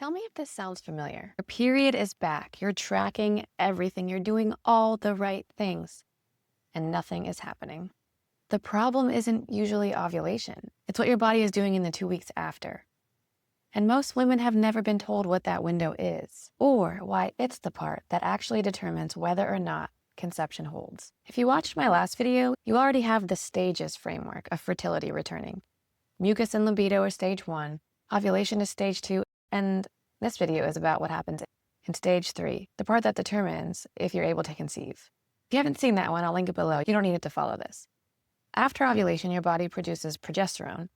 Tell me if this sounds familiar. Your period is back. You're tracking everything. You're doing all the right things, and nothing is happening. The problem isn't usually ovulation. It's what your body is doing in the 2 weeks after. And most women have never been told what that window is, or why it's the part that actually determines whether or not conception holds. If you watched my last video, you already have the stages framework of fertility returning. Mucus and libido are stage 1, ovulation is stage 2, and this video is about what happens in stage 3, the part that determines if you're able to conceive. If you haven't seen that one, I'll link it below. You don't need it to follow this. After ovulation, your body produces progesterone.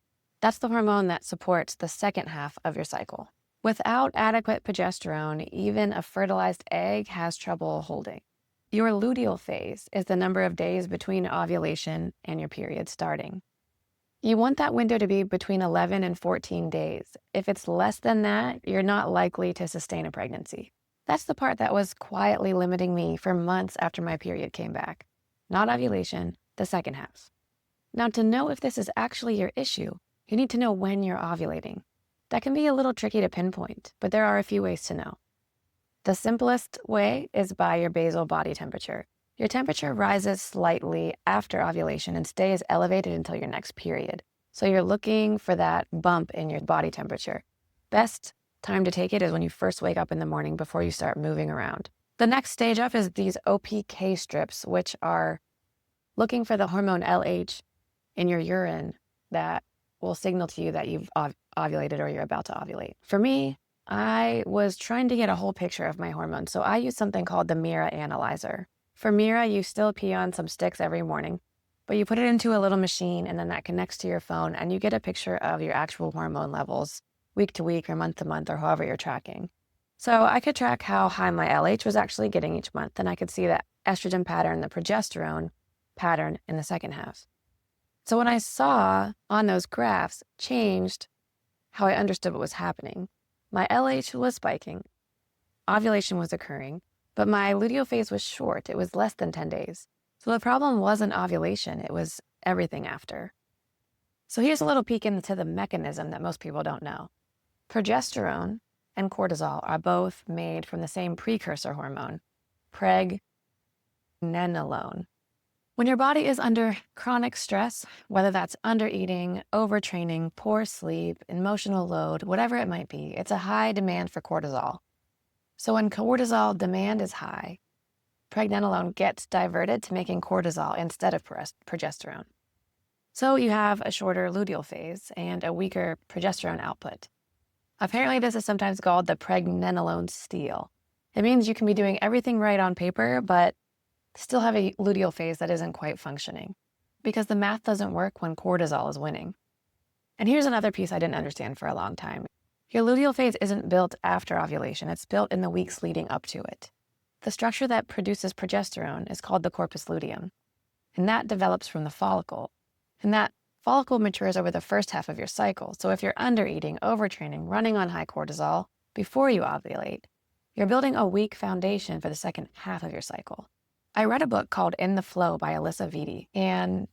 That's the hormone that supports the second half of your cycle. Without adequate progesterone, even a fertilized egg has trouble holding. Your luteal phase is the number of days between ovulation and your period starting. You want that window to be between 11 and 14 days. If it's less than that, you're not likely to sustain a pregnancy. That's the part that was quietly limiting me for months after my period came back. Not ovulation, the second half. Now, to know if this is actually your issue, you need to know when you're ovulating. That can be a little tricky to pinpoint, but there are a few ways to know. The simplest way is by your basal body temperature. Your temperature rises slightly after ovulation and stays elevated until your next period. So you're looking for that bump in your body temperature. Best time to take it is when you first wake up in the morning before you start moving around. The next stage up is these OPK strips, which are looking for the hormone LH in your urine that will signal to you that you've ovulated or you're about to ovulate. For me, I was trying to get a whole picture of my hormones, so I used something called the Mira analyzer. For Mira, you still pee on some sticks every morning, but you put it into a little machine and then that connects to your phone and you get a picture of your actual hormone levels week to week or month to month or however you're tracking. So I could track how high my LH was actually getting each month, and I could see the estrogen pattern, the progesterone pattern in the second half. So when I saw on those graphs changed how I understood what was happening. My LH was spiking, ovulation was occurring, but my luteal phase was short. It was less than 10 days. So the problem wasn't ovulation, it was everything after. So here's a little peek into the mechanism that most people don't know. Progesterone and cortisol are both made from the same precursor hormone, pregnenolone. When your body is under chronic stress, whether that's undereating, overtraining, poor sleep, emotional load, whatever it might be, it's a high demand for cortisol. So when cortisol demand is high, pregnenolone gets diverted to making cortisol instead of progesterone. So you have a shorter luteal phase and a weaker progesterone output. Apparently, this is sometimes called the pregnenolone steal. It means you can be doing everything right on paper, but still have a luteal phase that isn't quite functioning because the math doesn't work when cortisol is winning. And here's another piece I didn't understand for a long time. Your luteal phase isn't built after ovulation, it's built in the weeks leading up to it. The structure that produces progesterone is called the corpus luteum, and that develops from the follicle. And that follicle matures over the first half of your cycle. So if you're undereating, overtraining, running on high cortisol before you ovulate, you're building a weak foundation for the second half of your cycle. I read a book called In the Flow by Alyssa Vitti, and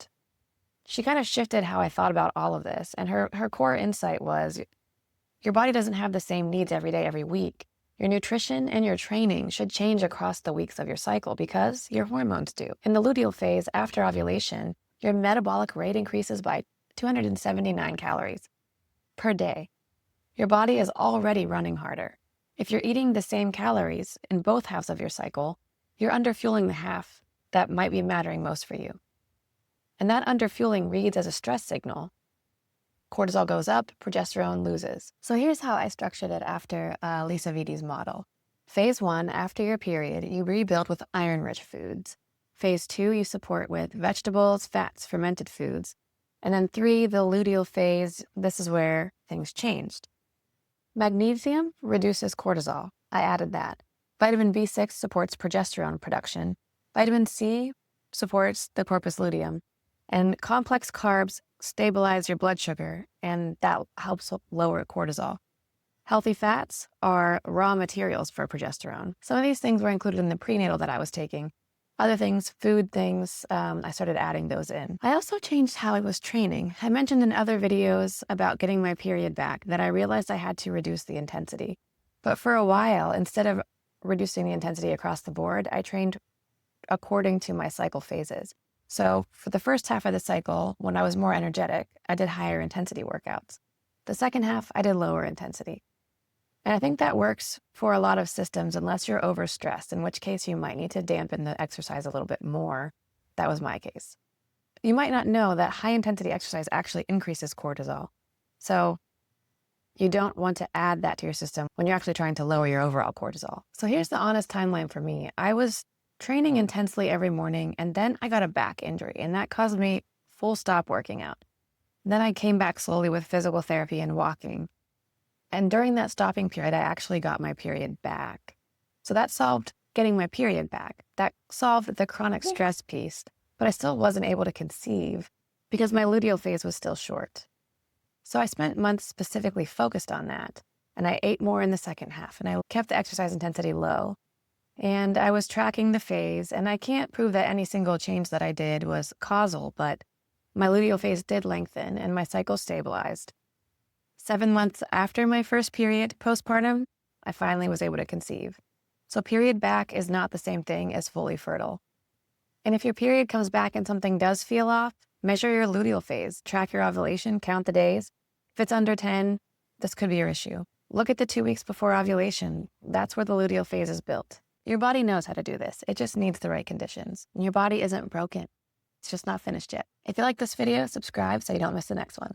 she kind of shifted how I thought about all of this. And her core insight was, your body doesn't have the same needs every day, every week. Your nutrition and your training should change across the weeks of your cycle because your hormones do. In the luteal phase after ovulation, your metabolic rate increases by 279 calories per day. Your body is already running harder. If you're eating the same calories in both halves of your cycle, you're underfueling the half that might be mattering most for you. And that underfueling reads as a stress signal. Cortisol goes up, progesterone loses. So here's how I structured it after Lisa Vitti's model. Phase 1, after your period, you rebuild with iron-rich foods. Phase 2, you support with vegetables, fats, fermented foods. And then 3, the luteal phase, this is where things changed. Magnesium reduces cortisol. I added that. Vitamin B6 supports progesterone production. Vitamin C supports the corpus luteum. And complex carbs stabilize your blood sugar, and that helps lower cortisol. Healthy fats are raw materials for progesterone. Some of these things were included in the prenatal that I was taking. Other things, food things, I started adding those in. I also changed how I was training. I mentioned in other videos about getting my period back that I realized I had to reduce the intensity. But for a while, instead of reducing the intensity across the board, I trained according to my cycle phases. So for the first half of the cycle, when I was more energetic, I did higher intensity workouts. The second half, I did lower intensity. And I think that works for a lot of systems unless you're overstressed, in which case you might need to dampen the exercise a little bit more. That was my case. You might not know that high intensity exercise actually increases cortisol. So you don't want to add that to your system when you're actually trying to lower your overall cortisol. So here's the honest timeline for me. I was training intensely every morning, and then I got a back injury, and that caused me full stop working out. Then I came back slowly with physical therapy and walking. And during that stopping period, I actually got my period back. So that solved getting my period back. That solved the chronic stress piece, but I still wasn't able to conceive because my luteal phase was still short. So I spent months specifically focused on that. And I ate more in the second half, and I kept the exercise intensity low. And I was tracking the phase, and I can't prove that any single change that I did was causal, but my luteal phase did lengthen and my cycle stabilized. 7 months after my first period, postpartum, I finally was able to conceive. So period back is not the same thing as fully fertile. And if your period comes back and something does feel off, measure your luteal phase, track your ovulation, count the days. If it's under 10, this could be your issue. Look at the 2 weeks before ovulation. That's where the luteal phase is built. Your body knows how to do this. It just needs the right conditions. And your body isn't broken. It's just not finished yet. If you like this video, subscribe so you don't miss the next one.